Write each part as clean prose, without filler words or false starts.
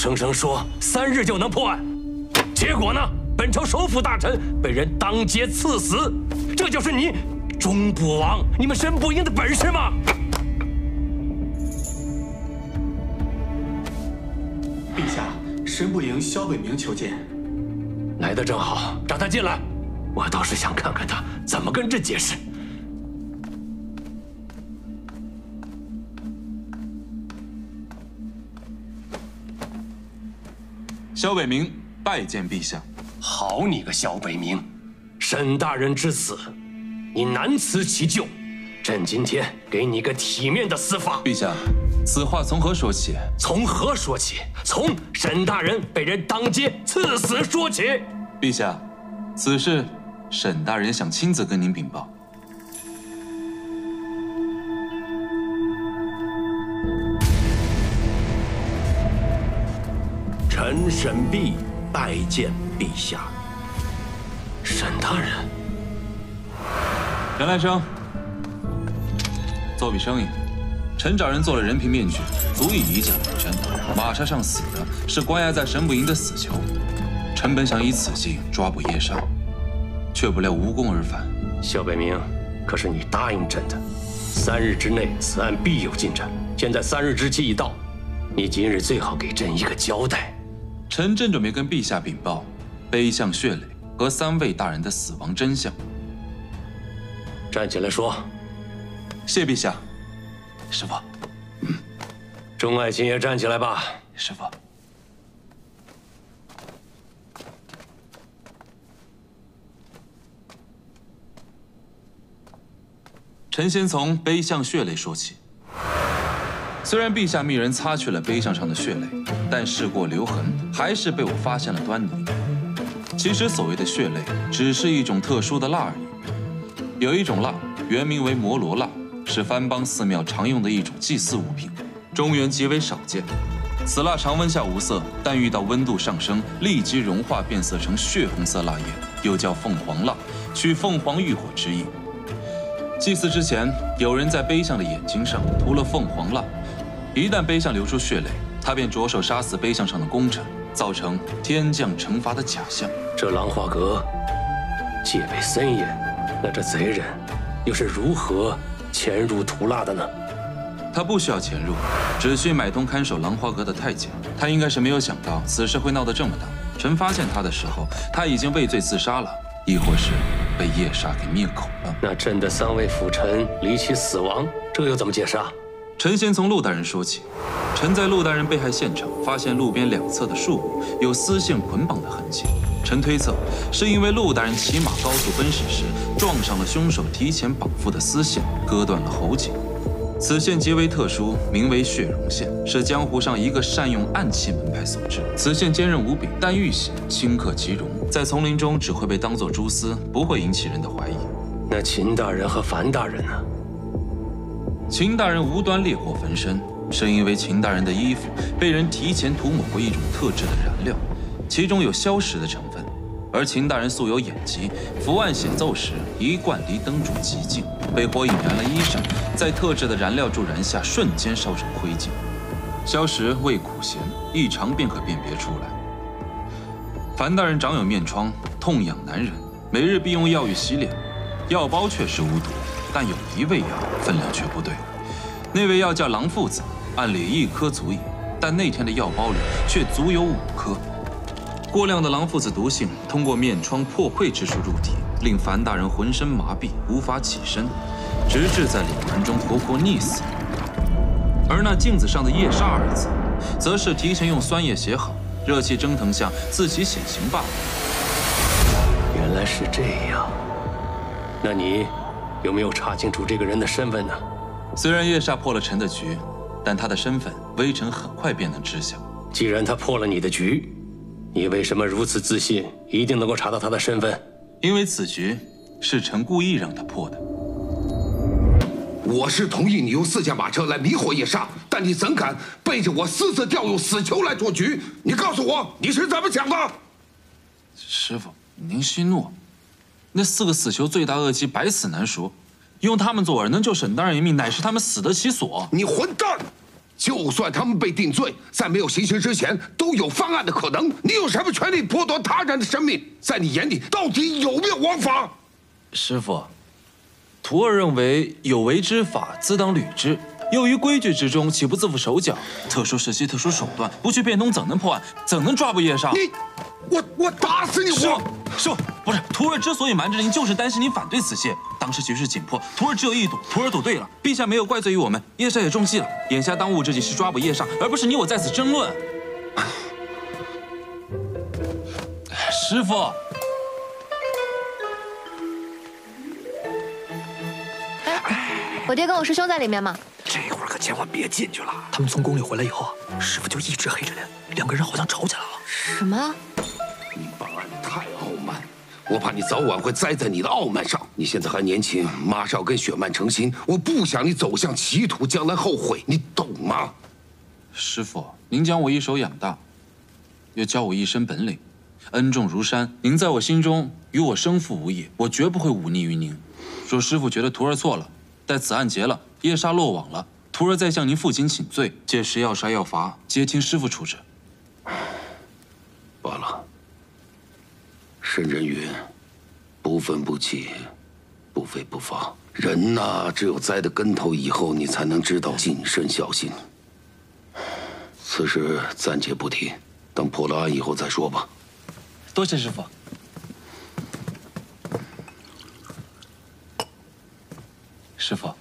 生生说3日就能破案，结果呢？本朝首辅大臣被人当街赐死，这就是你中不王、你们申不赢的本事吗？陛下，申不赢萧北明求见。来得正好，让他进来。我倒是想看看他怎么跟朕解释。萧北明拜见陛下。好你个萧北明，沈大人之死，你难辞其咎。朕今天给你个体面的司法。陛下，此话从何说起？从何说起？从沈大人被人当街赐死说起。陛下，此事沈大人想亲自跟您禀报。臣沈弼拜见陛下。沈大人，陈来生，做笔生意。臣找人做了人皮面具，足以以假乱真。马车上死的是关押在沈不赢的死囚。臣本想以此计抓捕叶煞，却不料无功而返。萧北明，可是你答应朕的，3日之内此案必有进展。现在3日之期已到，你今日最好给朕一个交代。臣正准备跟陛下禀报碑相血泪和3位大人的死亡真相。站起来说。谢陛下。师父。钟爱卿也站起来吧。师父。臣先从碑相血泪说起。虽然陛下命人擦去了碑相上的血泪，但事过留痕，还是被我发现了端倪。其实所谓的血泪，只是一种特殊的蜡而已。有一种蜡，原名为摩罗蜡，是藩邦寺庙常用的一种祭祀物品，中原极为少见。此蜡常温下无色，但遇到温度上升，立即融化变色成血红色蜡液，又叫凤凰蜡，取凤凰浴火之意。祭祀之前，有人在碑相的眼睛上涂了凤凰蜡，一旦碑相流出血泪，他便着手杀死碑相上的功臣，造成天降惩罚的假象。这琅华阁戒备森严，那这贼人又是如何潜入涂蜡的呢？他不需要潜入，只需买通看守琅华阁的太监。他应该是没有想到此事会闹得这么大。臣发现他的时候，他已经畏罪自杀了，亦或是被叶煞给灭口了。那朕的3位辅臣离奇死亡，这又怎么解释啊？臣先从陆大人说起。臣在陆大人被害现场发现路边2侧的树木有丝线捆绑的痕迹。臣推测，是因为陆大人骑马高速奔驰时撞上了凶手提前绑缚的丝线，割断了喉颈。此线极为特殊，名为血容线，是江湖上一个善用暗器门派所制。此线坚韧无比，但遇血顷刻即溶，在丛林中只会被当作蛛丝，不会引起人的怀疑。那秦大人和樊大人呢？秦大人无端烈火焚身，是因为秦大人的衣服被人提前涂抹过一种特制的燃料，其中有硝石的成分。而秦大人素有眼疾，伏案显奏时一贯离灯烛极近，被火引燃了衣裳，在特制的燃料助燃下瞬间烧成灰烬。硝石味苦咸，一尝便可辨别出来。樊大人长有面疮，痛痒难忍，每日必用药浴洗脸，药包确实无毒，但有一味药分量却不对。那味药叫狼附子，按理1颗足矣，但那天的药包里却足有5颗。过量的狼附子毒性通过面疮破溃之处入体，令樊大人浑身麻痹，无法起身，直至在脸盆中活活溺死。而那镜子上的叶煞2字，则是提前用酸液写好，热气蒸腾下自己显形罢了。原来是这样，那你有没有查清楚这个人的身份呢？虽然叶煞破了臣的局，但他的身份微臣很快便能知晓。既然他破了你的局，你为什么如此自信，一定能够查到他的身份？因为此局是臣故意让他破的。我是同意你用4架马车来迷惑叶煞，但你怎敢背着我私自调用死囚来做局？你告诉我你是怎么想的？师父，您息怒。那4个死囚罪大恶极，百死难赎，用他们做饵能救沈大人一命，乃是他们死得其所。你混蛋！就算他们被定罪，在没有行刑之前，都有翻案的可能。你有什么权利剥夺他人的生命？在你眼里，到底有没有王法？师傅，徒儿认为有为之法，自当履之。囿于规矩之中，岂不自负手脚？特殊时期，特殊手段，不去变通，怎能破案？怎能抓捕叶少？我打死你！师傅，不是，徒儿之所以瞒着您，就是担心您反对此事。当时局势紧迫，徒儿只有一赌，徒儿赌对了。陛下没有怪罪于我们，叶少也中计了。眼下当务之急是抓捕叶少，而不是你我在此争论。师傅，我爹跟我师兄在里面吗？这会儿可千万别进去了。他们从宫里回来以后，师傅就一直黑着脸，两个人好像吵起来了。什么？你办案太傲慢，我怕你早晚会栽在你的傲慢上。你现在还年轻，马上要跟雪曼成亲，我不想你走向歧途，将来后悔，你懂吗？师傅，您将我一手养大，又教我一身本领，恩重如山。您在我心中与我生父无异，我绝不会忤逆于您。若师傅觉得徒儿错了，待此案结了，叶莎落网了，徒儿再向您父亲请罪，届时要杀要罚，皆听师傅处置。罢了。圣人云：“不愤不启，不飞不发。”人呐，只有栽的跟头以后，你才能知道谨慎小心。此事暂且不提，等破了案以后再说吧。多谢师傅。师傅，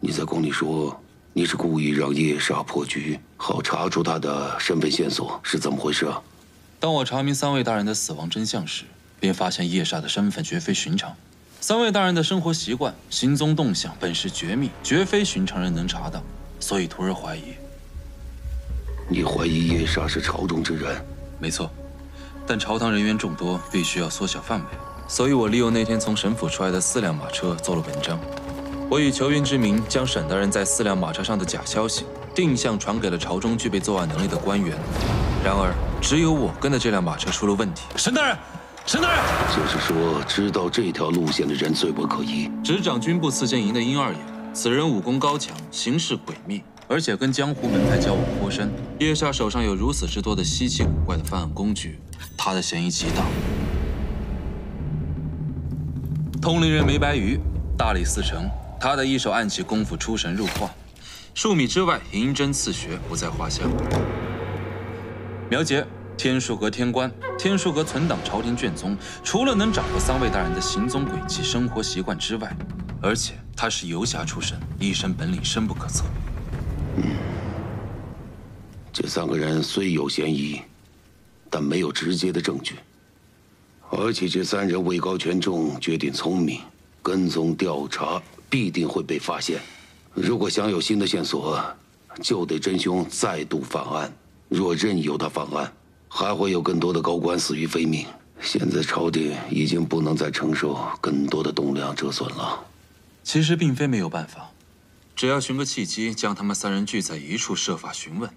你在宫里说你是故意让叶莎破局，好查出他的身份线索，是怎么回事啊？当我查明3位大人的死亡真相时，便发现叶莎的身份绝非寻常。3位大人的生活习惯、行踪动向本是绝密，绝非寻常人能查到，所以徒儿怀疑。你怀疑叶莎是朝中之人？没错，但朝堂人员众多，必须要缩小范围，所以我利用那天从沈府出来的4辆马车做了文章。我以求援之名，将沈大人在4辆马车上的假消息定向传给了朝中具备作案能力的官员。然而，只有我跟的这辆马车出了问题。沈大人，沈大人，就是说，知道这条路线的人罪不可疑。执掌军部刺剑营的殷二爷，此人武功高强，行事诡秘，而且跟江湖门派交往颇深。叶莎手上有如此之多的稀奇古怪的犯案工具，他的嫌疑极大。通灵人梅白鱼，大理寺丞。他的一手暗器功夫出神入化，数米之外银针刺穴不在话下。苗杰，天树阁天官，天树阁存档朝廷卷宗，除了能掌握3位大人的行踪轨迹、生活习惯之外，而且他是游侠出身，一身本领深不可测。这3个人虽有嫌疑，但没有直接的证据，而且这3人位高权重，绝顶聪明，跟踪调查必定会被发现。如果想有新的线索，就得真凶再度犯案。若任由他犯案，还会有更多的高官死于非命。现在朝廷已经不能再承受更多的动荡折损了。其实并非没有办法，只要寻个契机，将他们3人聚在一处，设法询问。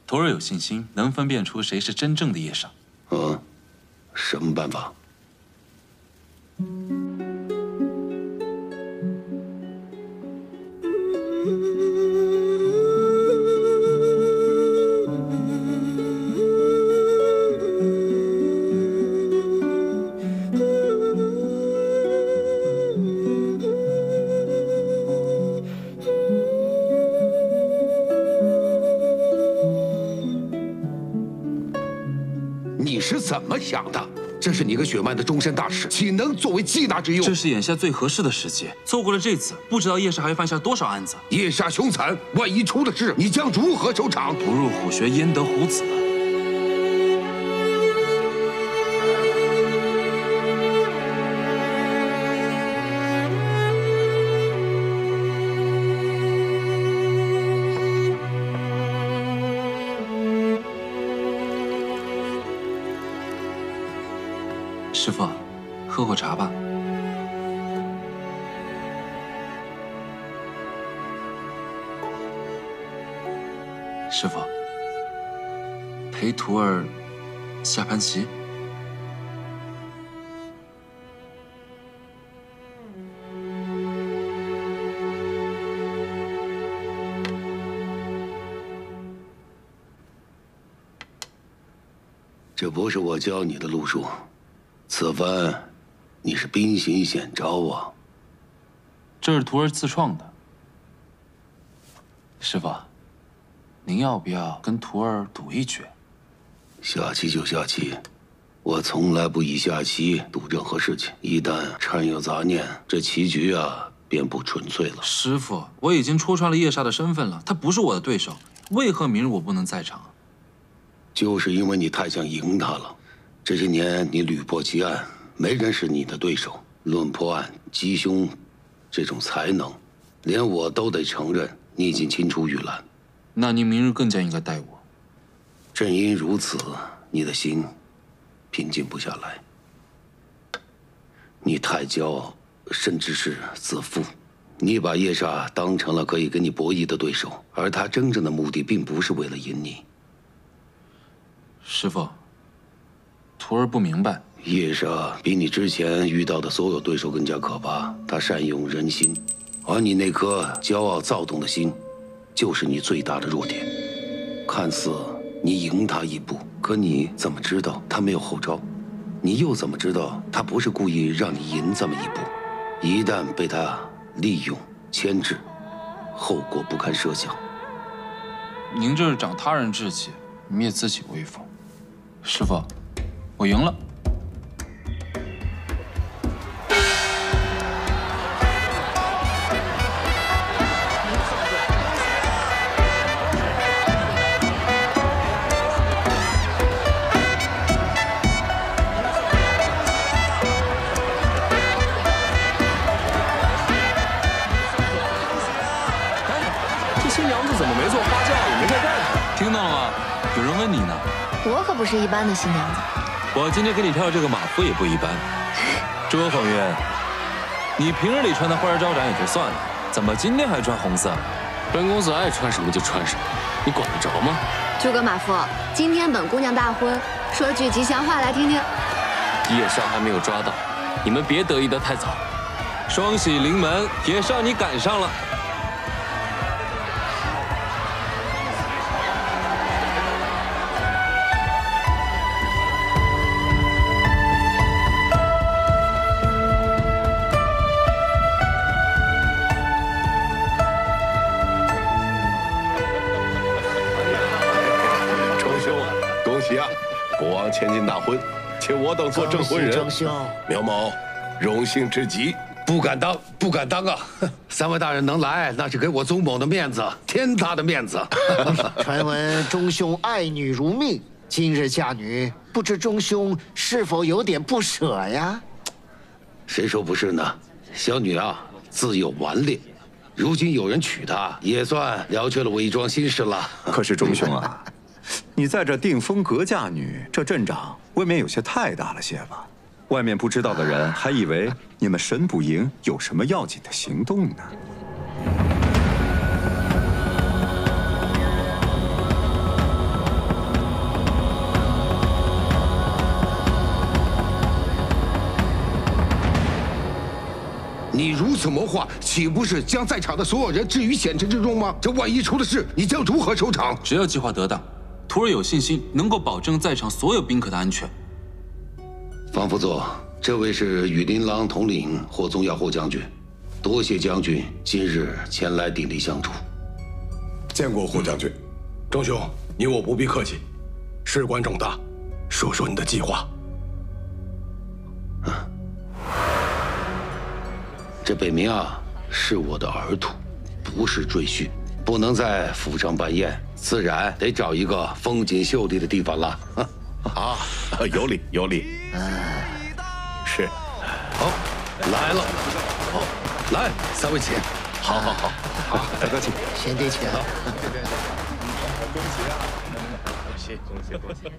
徒儿有信心能分辨出谁是真正的叶莎。什么办法？你是怎么想的？这是你跟雪曼的终身大事，岂能作为忌惮之用？这是眼下最合适的时机，错过了这次，不知道叶莎还会犯下多少案子。叶莎凶残，万一出了事，你将如何收场？不入虎穴，焉得虎子？师傅，喝口茶吧。师傅，陪徒儿下盘棋。这不是我教你的路数，此番你是兵行险招啊。这是徒儿自创的。师傅，您要不要跟徒儿赌一局？下棋就下棋，我从来不以下棋赌任何事情。一旦掺有杂念，这棋局啊便不纯粹了。师傅，我已经戳穿了叶煞的身份了，他不是我的对手，为何明日我不能在场？就是因为你太想赢他了。这些年你屡破奇案，没人是你的对手。论破案、击凶这种才能，连我都得承认你已经青出玉蓝。那您明日更加应该带我。正因如此，你的心平静不下来。你太骄傲，甚至是自负。你把叶煞当成了可以跟你博弈的对手，而他真正的目的并不是为了赢你。师傅，徒儿不明白。叶煞比你之前遇到的所有对手更加可怕，他善用人心，而你那颗骄傲躁动的心，就是你最大的弱点。看似你赢他一步，可你怎么知道他没有后招？你又怎么知道他不是故意让你赢这么一步？一旦被他利用、牵制，后果不堪设想。您这是长他人志气，灭自己威风。师傅，我赢了。听到了吗？有人问你呢。我可不是一般的新娘子。我今天给你挑的这个马夫也不一般。周凤渊，你平日里穿的花枝招展也就算了，怎么今天还穿红色？本公子爱穿什么就穿什么，你管得着吗？诸葛马夫，今天本姑娘大婚，说句吉祥话来听听。叶少还没有抓到，你们别得意得太早。双喜临门，叶少你赶上了。国王千金大婚，请我等做证婚人。征兄，苗某，荣幸之极。不敢当，不敢当啊！三位大人能来，那是给我宗某的面子，天大的面子。传闻钟兄爱女如命，今日嫁女，不知钟兄是否有点不舍呀？谁说不是呢？小女啊，自有顽劣。如今有人娶她，也算了却了我一桩心事了。可是钟兄啊，你在这定风阁嫁女，这阵仗未免有些太大了些吧？外面不知道的人还以为你们神捕营有什么要紧的行动呢。你如此谋划，岂不是将在场的所有人置于险境之中吗？这万一出了事，你将如何收场？只要计划得当，徒儿有信心能够保证在场所有宾客的安全。方副座，这位是羽林郎统领霍宗耀霍将军，多谢将军今日前来鼎力相助。见过霍将军。钟兄，你我不必客气，事关重大，说说你的计划。这北冥啊，是我的儿徒，不是赘婿，不能在府上办宴，自然得找一个风景秀丽的地方了。啊，有理有理。是。好，来了。好，来，三位请。好好好，好，大哥请。贤弟请。恭喜啊！恭喜恭喜恭喜！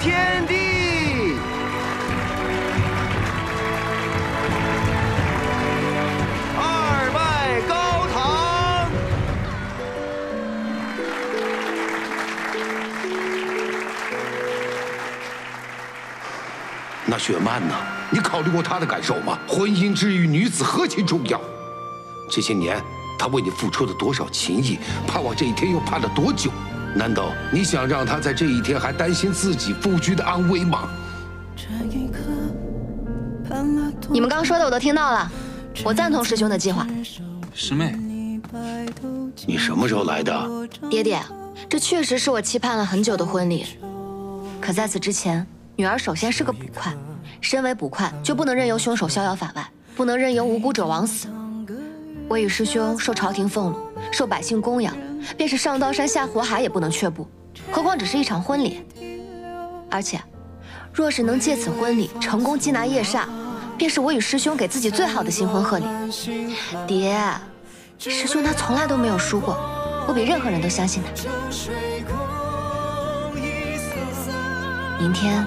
天地。二拜高堂。那雪曼呢？你考虑过她的感受吗？婚姻之于女子何其重要！这些年，她为你付出了多少情谊，盼望这一天又盼了多久？难道你想让她在这一天还担心自己夫君的安危吗？你们刚说的我都听到了，我赞同师兄的计划。师妹，你什么时候来的？爹爹，这确实是我期盼了很久的婚礼。可在此之前，女儿首先是个捕快，身为捕快就不能任由凶手逍遥法外，不能任由无辜者枉死。我与师兄受朝廷俸禄，受百姓供养，便是上刀山下火海也不能却步，何况只是一场婚礼。而且，若是能借此婚礼成功缉拿夜煞，便是我与师兄给自己最好的新婚贺礼。爹，师兄他从来都没有输过，我比任何人都相信他。明天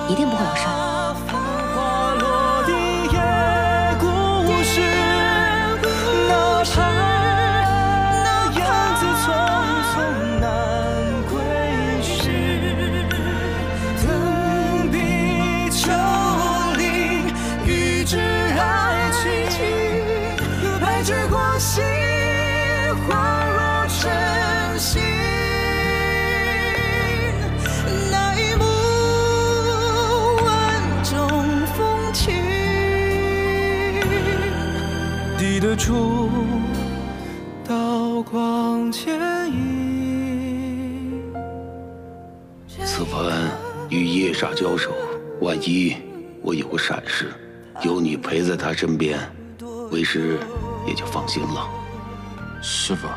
一定不会有事儿。的出刀光剑影。此番与夜煞交手，万一我有个闪失，有你陪在他身边，为师也就放心了。师父，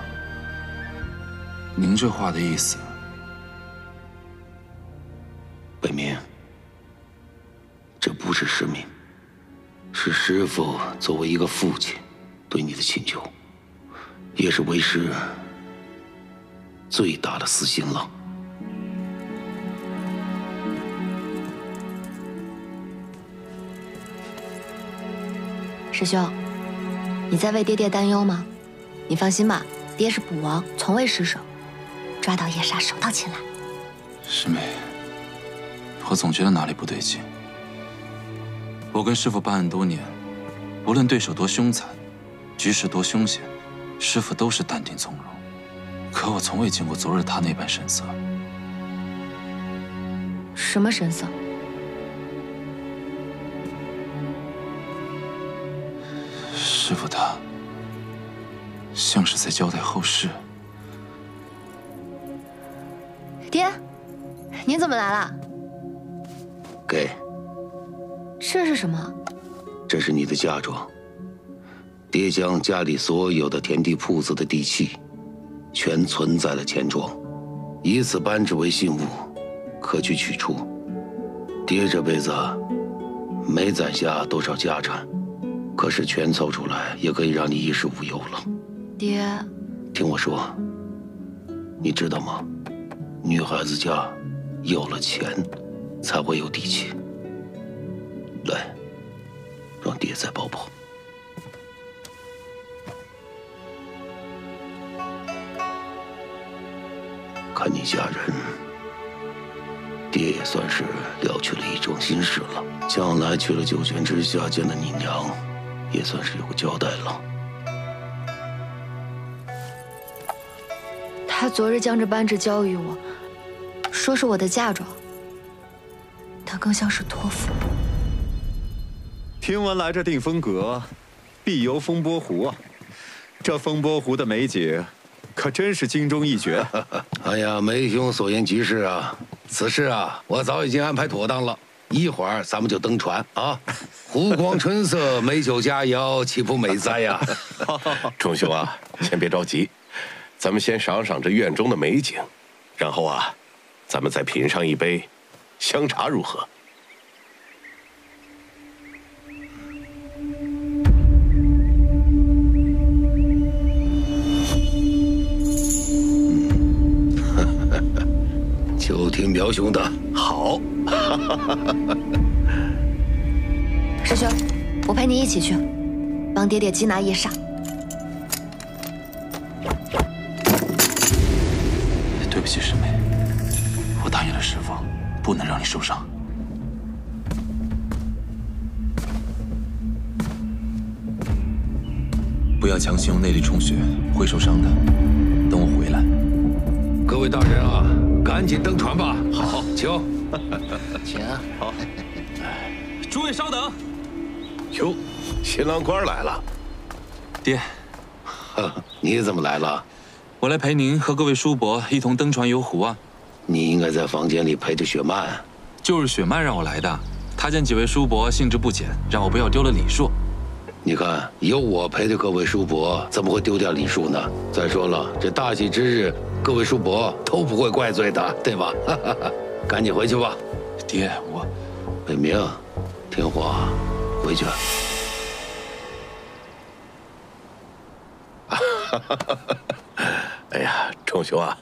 您这话的意思？北冥，这不是师命，是师父作为一个父亲对你的请求，也是为师最大的私心了。师兄，你在为爹爹担忧吗？你放心吧，爹是捕王，从未失手，抓到夜煞手到擒来。师妹，我总觉得哪里不对劲。我跟师父办案多年，无论对手多凶残，局势多凶险，师父都是淡定从容。可我从未见过昨日他那般神色。什么神色？师父他像是在交代后事。爹，您怎么来了？给。这是什么？这是你的嫁妆。爹将家里所有的田地铺子的地契，全存在了钱庄，以此搬制为信物，可去取出。爹这辈子没攒下多少家产，可是全凑出来也可以让你衣食无忧了。爹，听我说，你知道吗？女孩子家有了钱，才会有底气。来，让爹再抱抱。看你嫁人，爹也算是了却了一桩心事了。将来去了九泉之下见了你娘，也算是有个交代了。他昨日将这扳指交予我，说是我的嫁妆，但更像是托付。听闻来这定风阁，必游风波湖啊！这风波湖的美景，可真是惊中一绝。哎呀，梅兄所言极是啊！此事啊，我早已经安排妥当了。一会儿咱们就登船啊！湖光春色，美酒佳肴，岂不美哉呀？钟兄啊，先别着急，咱们先赏赏这院中的美景，然后啊，咱们再品上一杯香茶，如何？就听苗兄的。好。师兄，我陪你一起去，帮爹爹缉拿夜煞。对不起，师妹，我答应了师父，不能让你受伤。不要强行用内力充血，会受伤的。等我回来。各位大人啊，赶紧登船吧。好，请。请。好。诸位稍等。哟，新郎官来了。爹，你怎么来了？我来陪您和各位叔伯一同登船游湖啊。你应该在房间里陪着雪曼。就是雪曼让我来的，她见几位叔伯兴致不减，让我不要丢了礼数。你看，有我陪着各位叔伯，怎么会丢掉礼数呢？再说了，这大喜之日，各位叔伯都不会怪罪的，对吧？赶紧回去吧。爹，我……北冥，听话，回去。哎呀，仲兄啊，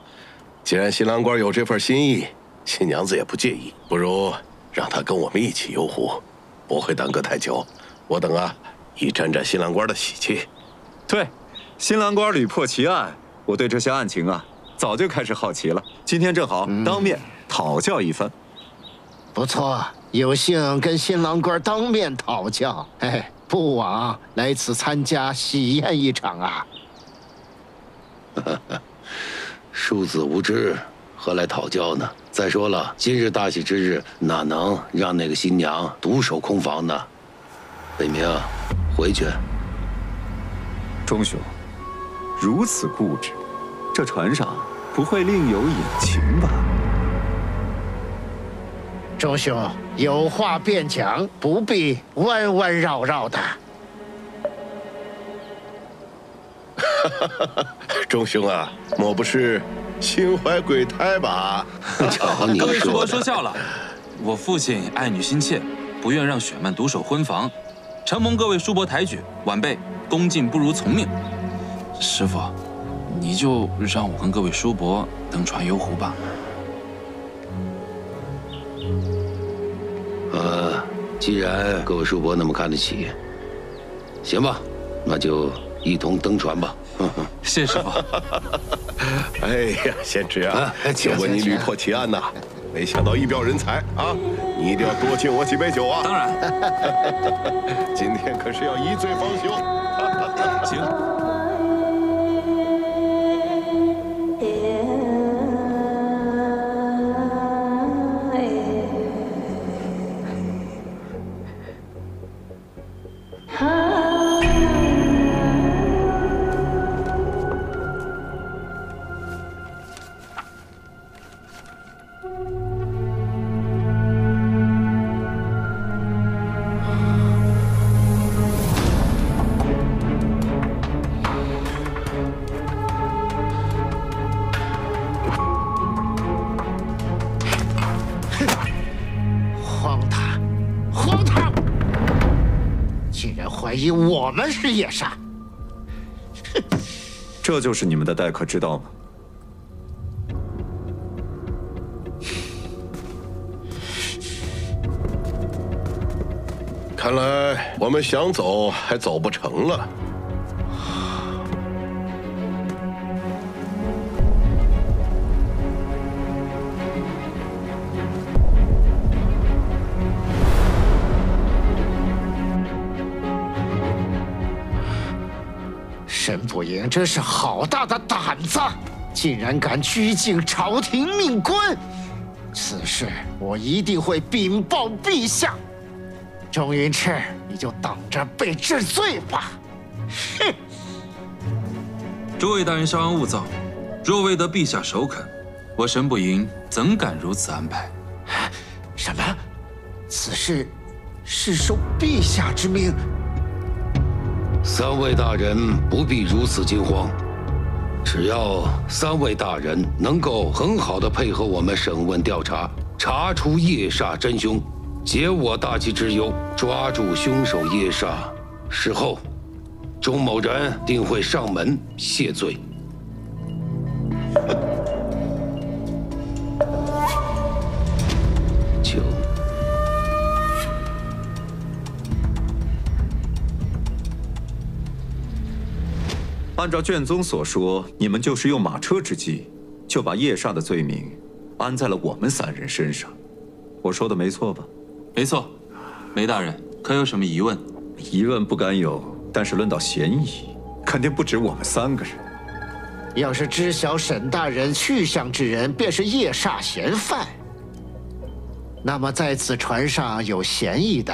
既然新郎官有这份心意，新娘子也不介意，不如让他跟我们一起游湖，不会耽搁太久。我等啊，以沾沾新郎官的喜气。对，新郎官屡破奇案，我对这些案情啊，早就开始好奇了。今天正好当面讨教一番。不错，有幸跟新郎官当面讨教，不枉来此参加喜宴一场啊。庶子无知，何来讨教呢？再说了，今日大喜之日，哪能让那个新娘独守空房呢？北冥，回去。钟兄，如此固执，这船上不会另有隐情吧？钟兄，有话便讲，不必弯弯绕绕的。钟兄啊，莫不是心怀鬼胎吧？各位叔伯说笑了，我父亲爱女心切，不愿让雪曼独守婚房，承蒙各位叔伯抬举，晚辈恭敬不如从命。师父，你就让我跟各位叔伯登船游湖吧。既然各位叔伯那么看得起，行吧，那就一同登船吧。谢师父。哎呀，贤侄啊，就问你屡破奇案呐，没想到一表人才啊！你一定要多敬我几杯酒啊！当然。今天可是要一醉方休。行。怀疑我们是夜煞，这就是你们的待客之道吗？看来我们想走还走不成了。申不赢真是好大的胆子，竟然敢拘禁朝廷命官！此事我一定会禀报陛下。钟云赤，你就等着被治罪吧！哼！诸位大人稍安勿躁，若未得陛下首肯，我申不赢怎敢如此安排？什么？此事是受陛下之命？三位大人不必如此惊慌，只要三位大人能够很好的配合我们审问调查，查出夜煞真凶，解我大齐之忧，抓住凶手夜煞，事后钟某人定会上门谢罪。按照卷宗所说，你们就是用马车之计，就把叶煞的罪名安在了我们3人身上。我说的没错吧？没错。梅大人，可有什么疑问？疑问不敢有，但是论到嫌疑，肯定不止我们3个人。要是知晓沈大人去向之人便是叶煞嫌犯，那么在此船上有嫌疑的，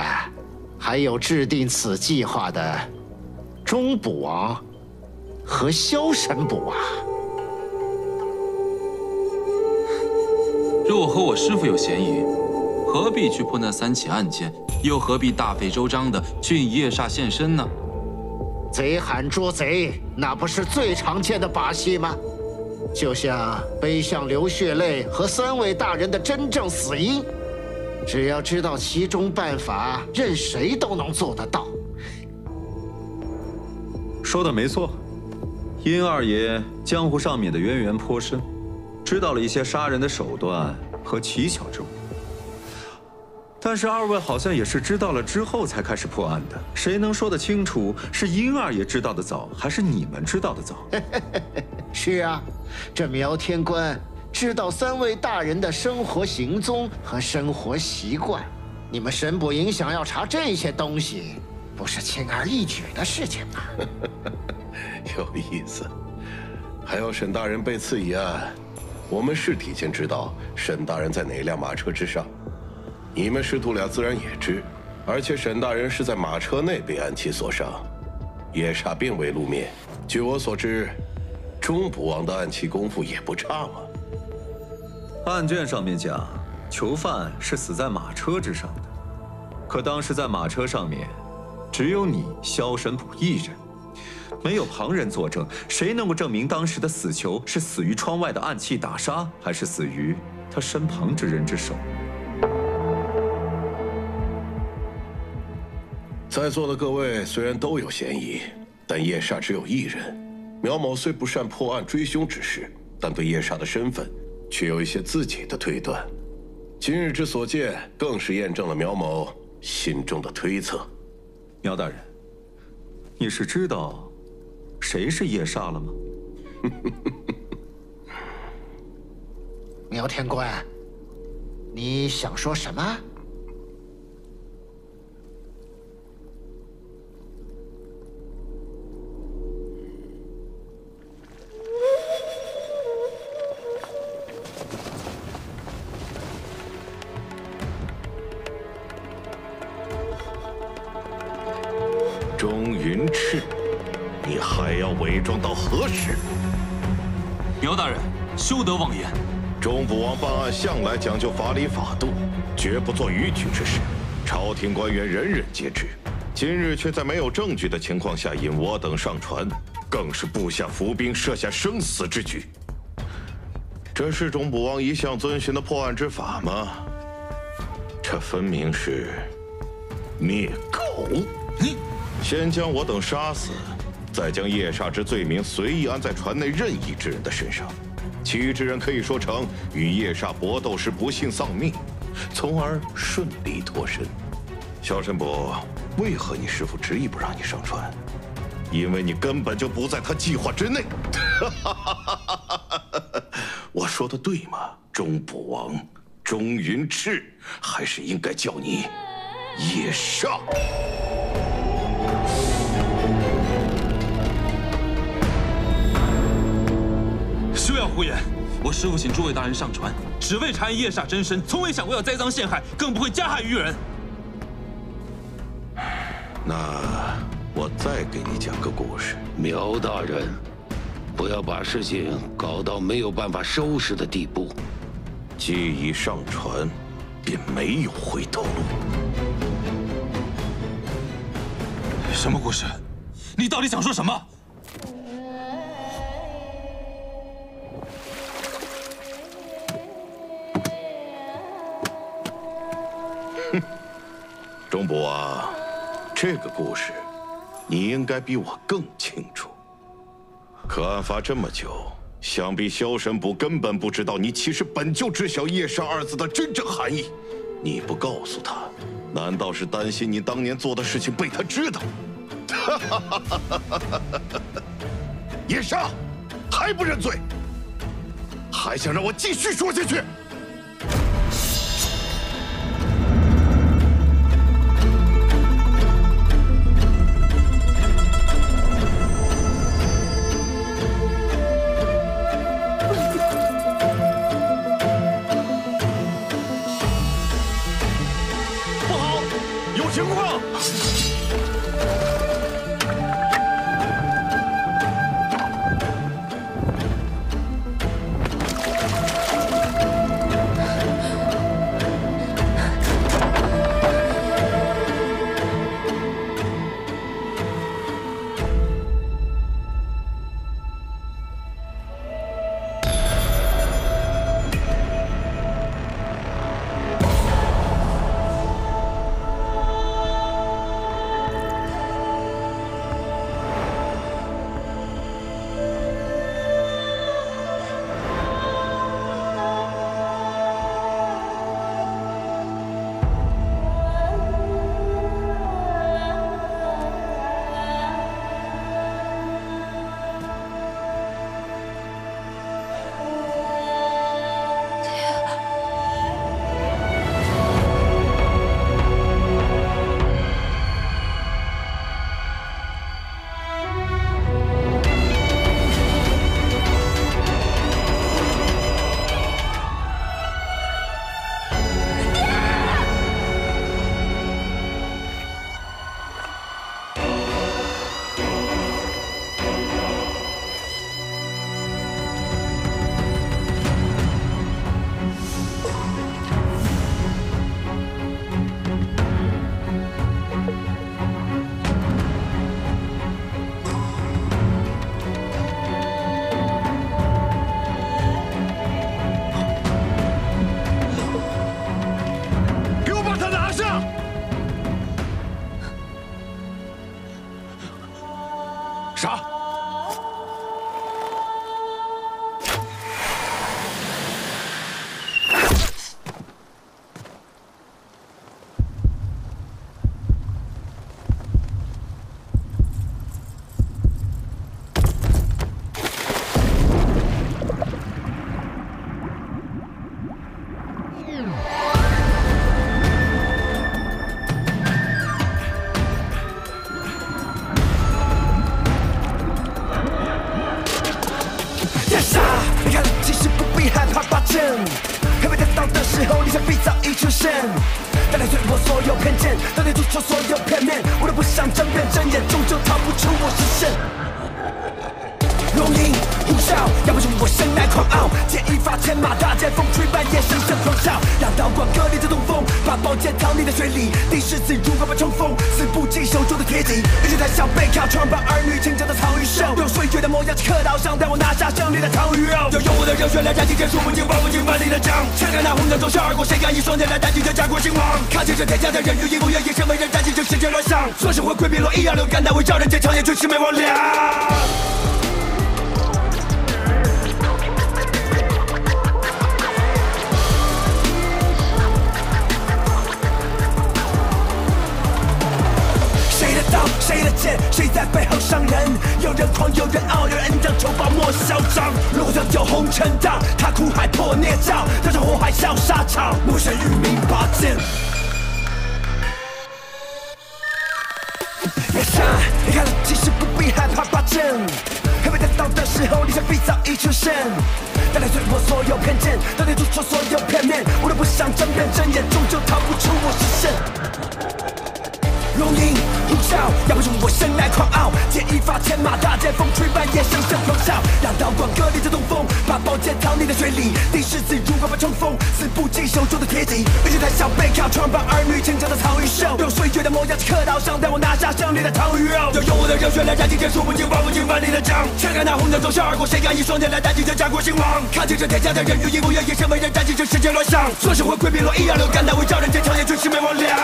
还有制定此计划的钟捕王和萧神捕啊。若我和我师父有嫌疑，何必去破那3起案件，又何必大费周章的去引叶煞现身呢？贼喊捉贼，那不是最常见的把戏吗？就像背向流血泪和3位大人的真正死因，只要知道其中办法，任谁都能做得到。说的没错，殷二爷江湖上面的渊源颇深，知道了一些杀人的手段和奇巧之物。但是2位好像也是知道了之后才开始破案的，谁能说得清楚是殷二爷知道的早，还是你们知道的早？是啊，这苗天官知道3位大人的生活行踪和生活习惯，你们神捕营想要查这些东西，不是轻而易举的事情啊。有意思。还有沈大人被刺一案，我们是提前知道沈大人在哪辆马车之上，你们师徒俩自然也知，而且沈大人是在马车内被暗器所伤，叶煞并未露面。据我所知，钟捕王的暗器功夫也不差嘛。案卷上面讲，囚犯是死在马车之上的，可当时在马车上面，只有你萧神捕1人，没有旁人作证，谁能够证明当时的死囚是死于窗外的暗器打杀，还是死于他身旁之人之手？在座的各位虽然都有嫌疑，但叶煞只有1人。苗某虽不善破案追凶之事，但对叶煞的身份却有一些自己的推断。今日之所见，更是验证了苗某心中的推测。苗大人，你是知道谁是叶煞了吗？苗天官，你想说什么？钟云赤，你还要伪装到何时？苗大人，休得妄言。钟捕王办案向来讲究法理法度，绝不做逾矩之事，朝廷官员人人皆知。今日却在没有证据的情况下引我等上船，更是布下伏兵，设下生死之局。这是钟捕王一向遵循的破案之法吗？这分明是灭口。先将我等杀死，再将叶煞之罪名随意安在船内任意之人的身上，其余之人可以说成与叶煞搏斗时不幸丧命，从而顺利脱身。萧神捕，为何你师父执意不让你上船？因为你根本就不在他计划之内。我说的对吗？钟捕王，钟云赤，还是应该叫你叶煞。休要胡言！我师父请诸位大人上船，只为查验叶煞真身，从未想过要栽赃陷害，更不会加害于人。那我再给你讲个故事。苗大人，不要把事情搞到没有办法收拾的地步。既已上船，便没有回头路。什么故事？你到底想说什么？哼，钟捕王，这个故事你应该比我更清楚。可案发这么久，想必萧神捕根本不知道你其实本就知晓叶煞2字的真正含义。你不告诉他，难道是担心你当年做的事情被他知道？叶莎，还不认罪？还想让我继续说下去？不好，有情况！ 杀！还没得到的时候，你想必早已出现。带来碎破所有偏见，带来突出所有片面。我都不想争辩，睁眼终究逃不出我视线。龙吟呼啸，压不住我生来狂傲。剑一发，千马大剑，风吹半夜，声声狂笑。让刀光割裂的东风，把宝剑藏匿在水里。敌视自如何被冲锋，死不尽手中的铁戟。日剧太小，背靠窗把儿女情长的草鱼兽，用岁月的模样去刻刀上，带我拿下胜利的汤鱼肉。要用我的热血来燃尽这数不尽、玩不尽万里的仗。枪杆那红灯走向而过，谁敢以双剑来代替这家国兴亡？看见这天下的人，愿意不愿意身为人，燃尽这世界乱象。说是会溃比落一样流干，但为招人坚强，也绝世没王良。谁的剑，谁在背后伤人？有人狂，有人傲，有人让仇报莫嚣张。路上有红尘荡，他苦海破孽障，踏上火海笑沙场，目神与民拔剑。别杀，你看了其实不必害怕拔剑。还没得到的时候，理想必早已出现。带来碎破所有偏见，带来突出所有片面。我都不想争辩，睁眼终究逃不出我视线。龙吟呼啸，压不住我生来狂傲。剑一发，千马大剑，风吹半夜，声声狂笑。让刀光割裂这东风，把宝剑藏匿在水里。敌视自如何被冲锋，死不尽手中的铁戟。日剧太小，背靠窗把儿女情长的草鱼兽，用岁月的模样去刻刀上，带我拿下胜利的汤鱼肉。要用我的热血来燃尽这数不尽、玩不尽万里的仗。枪杆那红灯走向而过，谁敢以双剑来代替这家国兴亡？看见这天下的人，愿意不愿意身为人，燃尽这世界乱象。说是会溃比落一样流干，但为招人坚强，也绝世没王良。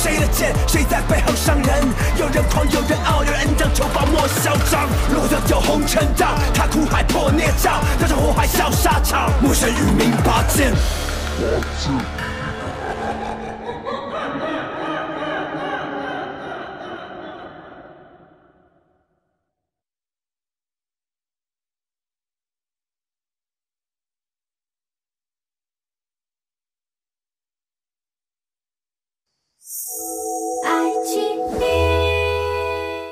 谁的剑，谁在背后伤人？有人狂，有人傲，有人恩将仇报莫嚣张。落掉酒红尘荡，他苦海破孽障，刀上火海笑沙场，魔神与民拔剑。